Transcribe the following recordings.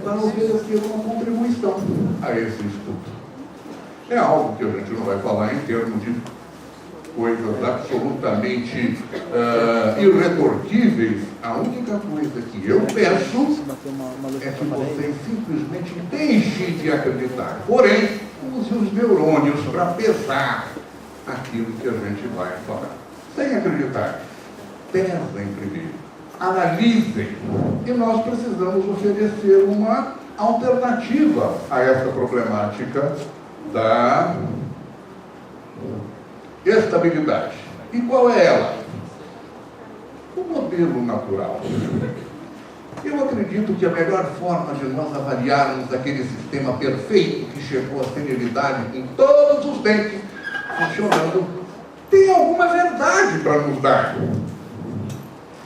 para oferecer uma contribuição a esse estudo. É algo que a gente não vai falar em termos de coisas absolutamente irretorquíveis. A única coisa que eu peço é que vocês simplesmente deixem de acreditar. Porém, use os neurônios para pesar aquilo que a gente vai falar. Sem acreditar. Pesem primeiro. Analisem. E nós precisamos oferecer uma alternativa a essa problemática da estabilidade. E qual é ela? O modelo natural. Eu acredito que a melhor forma de nós avaliarmos aquele sistema perfeito que chegou à senilidade com todos os dentes funcionando, tem alguma verdade para nos dar.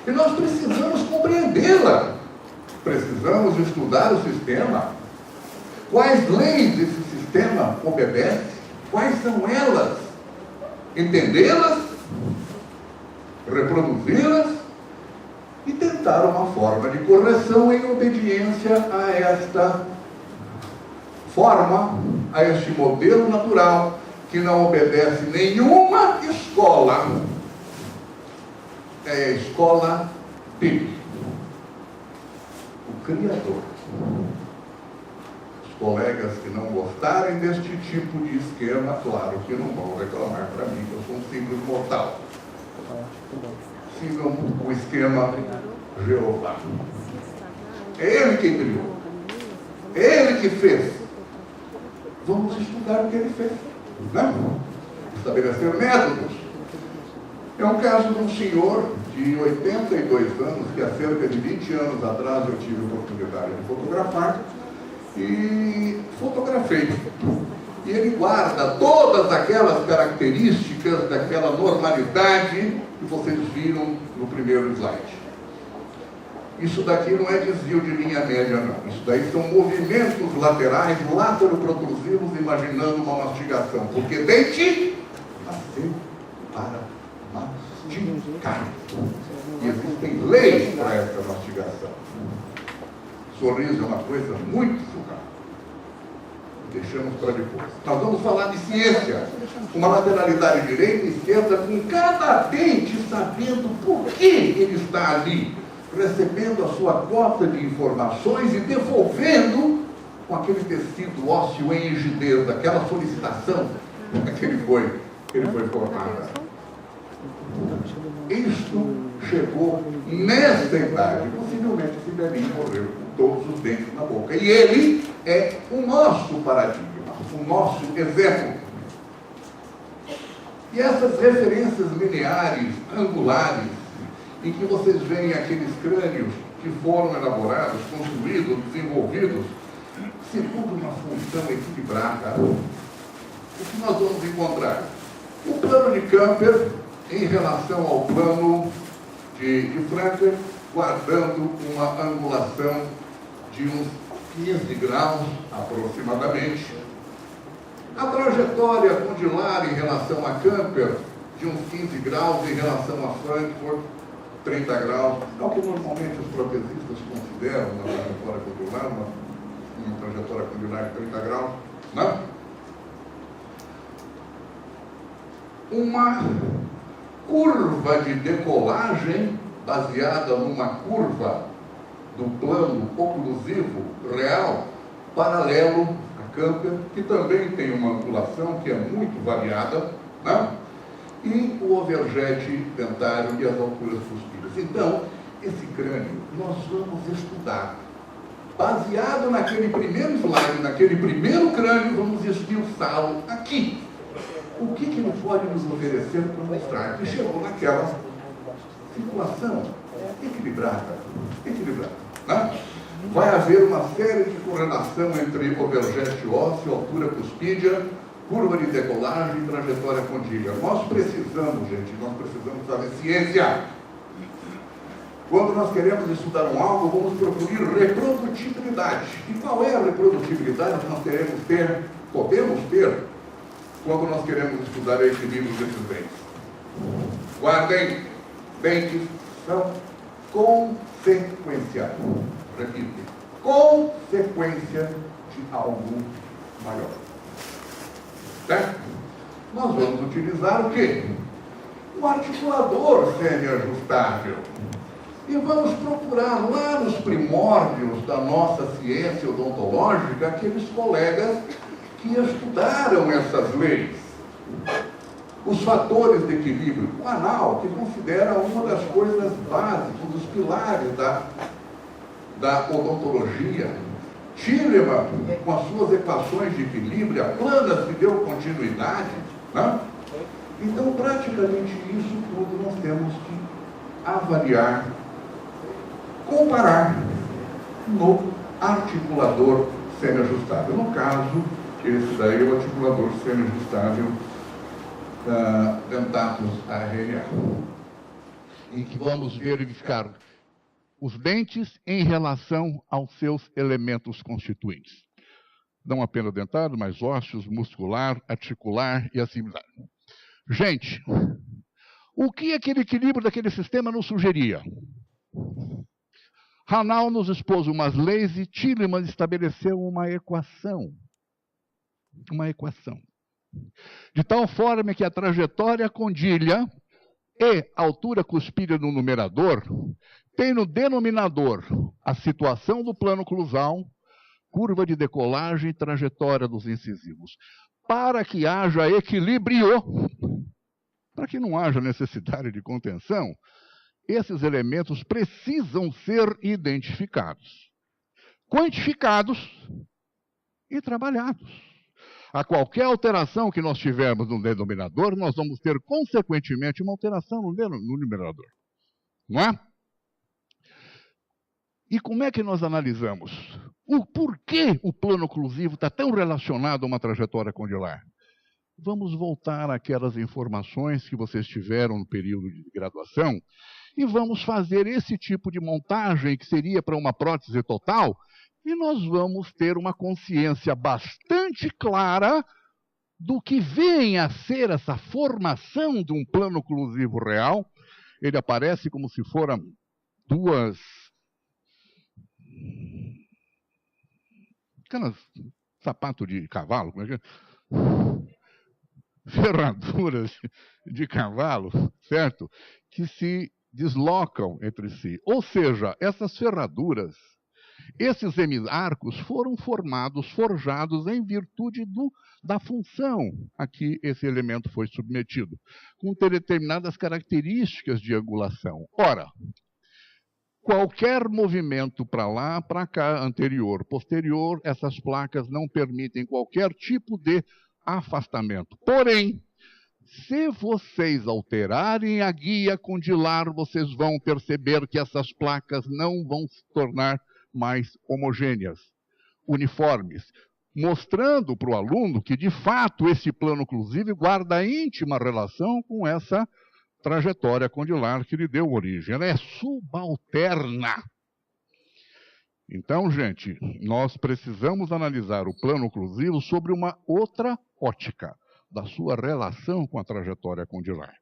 E nós precisamos compreendê-la. Precisamos estudar o sistema. Quais leis esse sistema obedece? Quais são elas? Entendê-las, reproduzi-las e tentar uma forma de correção em obediência a esta forma, a este modelo natural que não obedece nenhuma escola. É a escola PIB. O Criador. Os colegas que não gostarem deste tipo de esquema, claro que não vão reclamar para mim, que eu sou um simples mortal. Sigam o esquema Jeová. É Ele quem criou. É Ele que fez. Vamos estudar o que Ele fez. Né? Estabelecer métodos. É um caso de um senhor de 82 anos, que há cerca de 20 anos atrás eu tive a oportunidade de fotografar, e fotografei. E ele guarda todas aquelas características daquela normalidade que vocês viram no primeiro slide. Isso daqui não é desvio de linha média, não. Isso daí são movimentos laterais, látero-protrusivos, imaginando uma mastigação. Porque dente nasceu para mastigar. E existem leis para essa mastigação. Sorriso é uma coisa muito suave. Deixamos para depois. Nós vamos falar de ciência. Uma lateralidade direita e esquerda, com cada dente sabendo por que ele está ali, recebendo a sua cota de informações e devolvendo com aquele tecido ósseo em rigidez, daquela solicitação que ele foi formado. Isto chegou nesta idade. Possivelmente esse velhinho morreu com todos os dentes na boca. E ele é o nosso paradigma, o nosso exemplo. E essas referências lineares, angulares, em que vocês veem aqueles crânios que foram elaborados, construídos, desenvolvidos, segundo uma função equilibrada, o que nós vamos encontrar? O plano de Camper em relação ao plano de Franklin, guardando uma angulação de uns 15 graus aproximadamente. A trajetória condilar em relação a Camper, de uns 15 graus, em relação a Frankfurt, 30 graus, é o que normalmente os protesistas consideram uma trajetória condilar, uma trajetória condilar de 30 graus, não? Uma curva de decolagem baseada numa curva do plano oclusivo real, paralelo a Camper, que também tem uma angulação que é muito variada, né? E o overjet dentário e as alturas possíveis. Então, esse crânio nós vamos estudar. Baseado naquele primeiro slide, naquele primeiro crânio, vamos esmiuçá-lo aqui. O que ele pode nos oferecer para mostrar que chegou naquela situação equilibrada. Né? Vai haver uma série de correlação entre overjet ósseo, altura cuspídea, curva de decolagem e trajetória contígua. Nós precisamos fazer ciência. Quando nós queremos estudar algo, vamos procurar reprodutibilidade. E qual é a reprodutibilidade que nós podemos ter, quando nós queremos estudar o equilíbrio desses dentes? Guardem, dentes são consequenciais. Repito, consequência de algo maior. Certo? Nós vamos utilizar o quê? Um articulador semi-ajustável. E vamos procurar lá nos primórdios da nossa ciência odontológica aqueles colegas que estudaram essas leis. Os fatores de equilíbrio. O anal, que considera uma das coisas básicas, um dos pilares da odontologia. Tillemann, com as suas equações de equilíbrio, a planas que deu continuidade, né? Então, praticamente isso tudo nós temos que avaliar, comparar no articulador semi-ajustável. No caso, esse daí é o articulador semi-ajustável da Dentatus RNA. Em que vamos verificar os dentes em relação aos seus elementos constituintes. Não apenas dentário, mas ósseos, muscular, articular e assim vai. Gente, o que aquele equilíbrio daquele sistema nos sugeria? Hanau nos expôs umas leis e Tillemann estabeleceu uma equação. Uma equação. De tal forma que a trajetória condilha e a altura cuspídea no numerador tem no denominador a situação do plano oclusal, curva de decolagem e trajetória dos incisivos. Para que haja equilíbrio, para que não haja necessidade de contenção, esses elementos precisam ser identificados, quantificados e trabalhados. A qualquer alteração que nós tivermos no denominador, nós vamos ter, consequentemente, uma alteração no numerador. Não é? E como é que nós analisamos? O porquê o plano oclusivo está tão relacionado a uma trajetória condilar? Vamos voltar àquelas informações que vocês tiveram no período de graduação e vamos fazer esse tipo de montagem que seria para uma prótese total e nós vamos ter uma consciência bastante clara do que vem a ser essa formação de um plano oclusivo real. Ele aparece como se foram duas aquelas sapato de cavalo, como é que é? Ferraduras de cavalo, certo? Que se deslocam entre si. Ou seja, essas ferraduras, esses hemiarcos foram forjados em virtude da função a que esse elemento foi submetido, com determinadas características de angulação. Ora, qualquer movimento para lá, para cá, anterior, posterior, essas placas não permitem qualquer tipo de afastamento. Porém, se vocês alterarem a guia condilar, vocês vão perceber que essas placas não vão se tornar mais homogêneas, uniformes, mostrando para o aluno que, de fato, esse plano oclusivo guarda íntima relação com essa trajetória condilar que lhe deu origem. Ela é subalterna. Então, gente, nós precisamos analisar o plano oclusivo sobre uma outra ótica da sua relação com a trajetória condilar.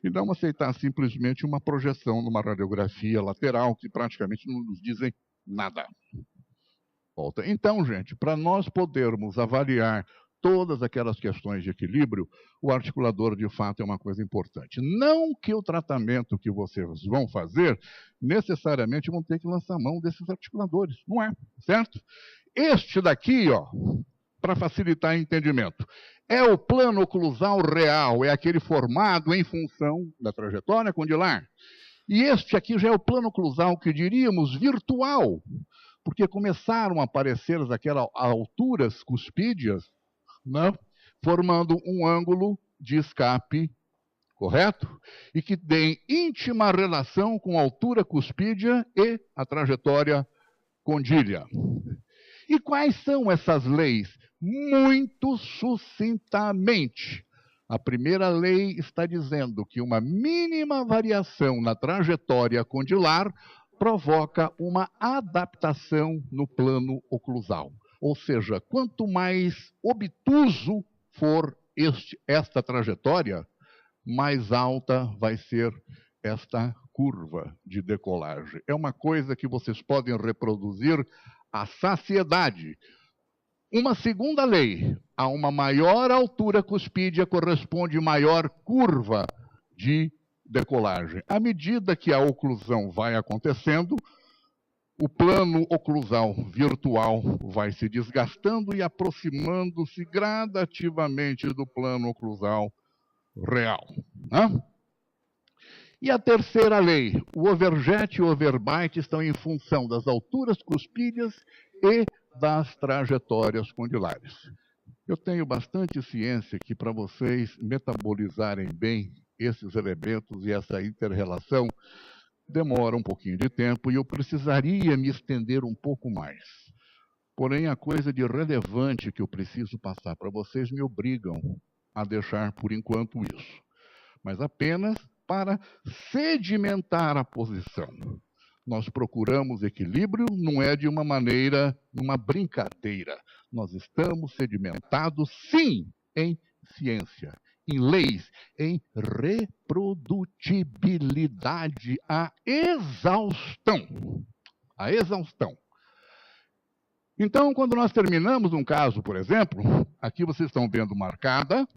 E não aceitar simplesmente uma projeção numa radiografia lateral que praticamente não nos dizem nada. Volta. Então, gente, para nós podermos avaliar todas aquelas questões de equilíbrio, o articulador, de fato, é uma coisa importante. Não que o tratamento que vocês vão fazer, necessariamente vão ter que lançar mão desses articuladores. Não é, certo? Este daqui, ó, para facilitar o entendimento, é o plano oclusal real, é aquele formado em função da trajetória condilar. E este aqui já é o plano oclusal que diríamos virtual, porque começaram a aparecer aquelas alturas cuspídeas, né, formando um ângulo de escape, correto? E que tem íntima relação com a altura cuspídea e a trajetória condília. E quais são essas leis? Muito sucintamente. A primeira lei está dizendo que uma mínima variação na trajetória condilar provoca uma adaptação no plano oclusal. Ou seja, quanto mais obtuso for esta trajetória, mais alta vai ser esta curva de decolagem. É uma coisa que vocês podem reproduzir à saciedade. Uma segunda lei, a uma maior altura cuspídea corresponde maior curva de decolagem. À medida que a oclusão vai acontecendo, o plano oclusal virtual vai se desgastando e aproximando-se gradativamente do plano oclusal real, né? E a terceira lei, o overjet e o overbite estão em função das alturas cuspídeas e das trajetórias condilares. Eu tenho bastante ciência que para vocês metabolizarem bem esses elementos e essa inter-relação demora um pouquinho de tempo e eu precisaria me estender um pouco mais. Porém, a coisa de relevante que eu preciso passar para vocês me obrigam a deixar por enquanto isso. Mas apenas para sedimentar a posição. Nós procuramos equilíbrio, não é de uma maneira, uma brincadeira. Nós estamos sedimentados, sim, em ciência, em leis, em reprodutibilidade, a exaustão. A exaustão. Então, quando nós terminamos um caso, por exemplo, aqui vocês estão vendo marcada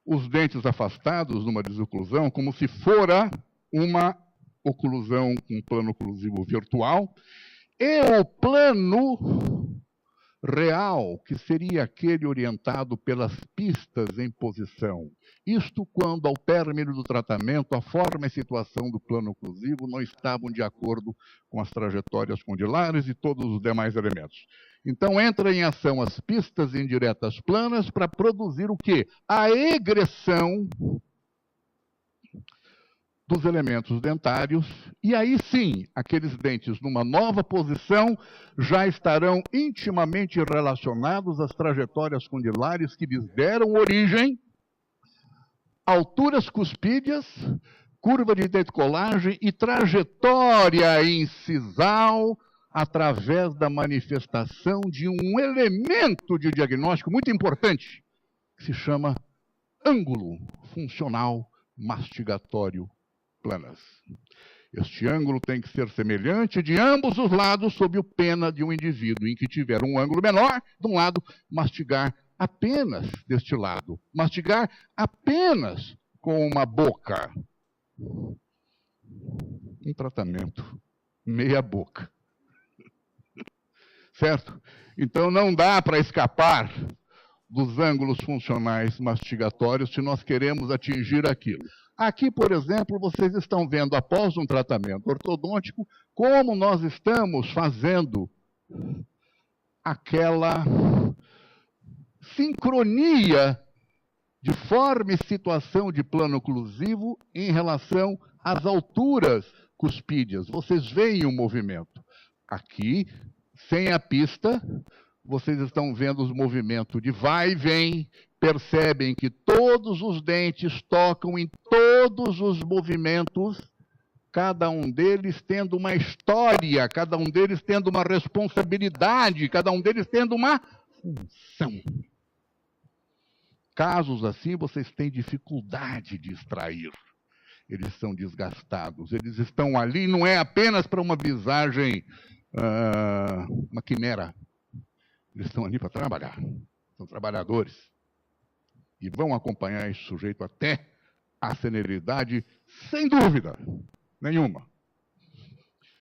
os dentes afastados numa desoclusão, como se fora uma oclusão com plano oclusivo virtual, e o plano real, que seria aquele orientado pelas pistas em posição. Isto quando, ao término do tratamento, a forma e situação do plano oclusivo não estavam de acordo com as trajetórias condilares e todos os demais elementos. Então, entra em ação as pistas indiretas planas para produzir o quê? A egressão dos elementos dentários, e aí sim, aqueles dentes numa nova posição já estarão intimamente relacionados às trajetórias condilares que lhes deram origem, alturas cuspídeas, curva de decolagem e trajetória incisal através da manifestação de um elemento de diagnóstico muito importante, que se chama ângulo funcional mastigatório planas. Este ângulo tem que ser semelhante de ambos os lados sob o pena de um indivíduo em que tiver um ângulo menor, de um lado, mastigar apenas deste lado. Mastigar apenas com uma boca. Um tratamento meia boca. Certo? Então não dá para escapar dos ângulos funcionais mastigatórios se nós queremos atingir aquilo. Aqui, por exemplo, vocês estão vendo, após um tratamento ortodôntico, como nós estamos fazendo aquela sincronia de forma e situação de plano oclusivo em relação às alturas cuspídeas. Vocês veem o movimento. Aqui, sem a pista, vocês estão vendo os movimentos de vai e vem, percebem que todos os dentes tocam em todos os movimentos, cada um deles tendo uma história, cada um deles tendo uma responsabilidade, cada um deles tendo uma função. Casos assim, vocês têm dificuldade de extrair. Eles são desgastados, eles estão ali, não é apenas para uma visagem, uma quimera. Eles estão ali para trabalhar, são trabalhadores. E vão acompanhar esse sujeito até a senilidade, sem dúvida nenhuma.